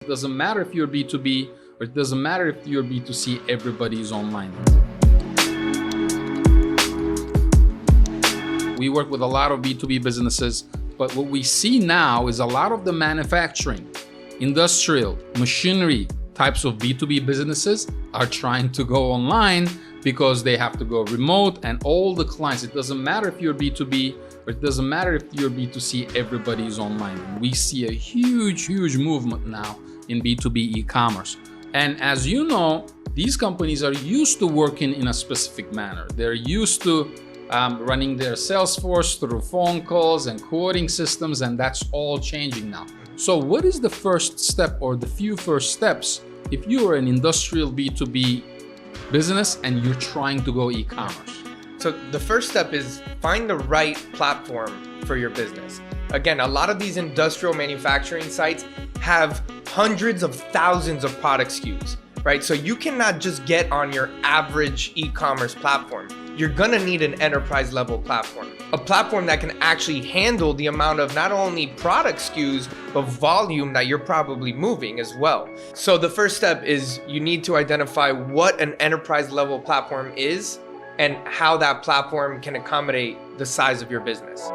doesn't matter if you're B2B or it doesn't matter if you're B2C, everybody's online. We work with a lot of B2B businesses, but what we see now is a lot of the manufacturing, industrial, machinery types of B2B businesses are trying to go online because they have to go remote, and all the clients, it doesn't matter if you're B2B or it doesn't matter if you're B2C, everybody's online. We see a huge movement now in B2B e-commerce. And as you know, these companies are used to working in a specific manner. They're used to running their salesforce through phone calls and quoting systems, and that's all changing now. So what is the first step or the few first steps if you are an industrial B2B business and you're trying to go e-commerce? So the first step is find the right platform for your business. Again, a lot of these industrial manufacturing sites have hundreds of thousands of product SKUs, right? So you cannot just get on your average e-commerce platform. You're gonna need an enterprise level platform. A platform that can actually handle the amount of not only product SKUs, but volume that you're probably moving as well. So the first step is you need to identify what an enterprise level platform is and how that platform can accommodate the size of your business.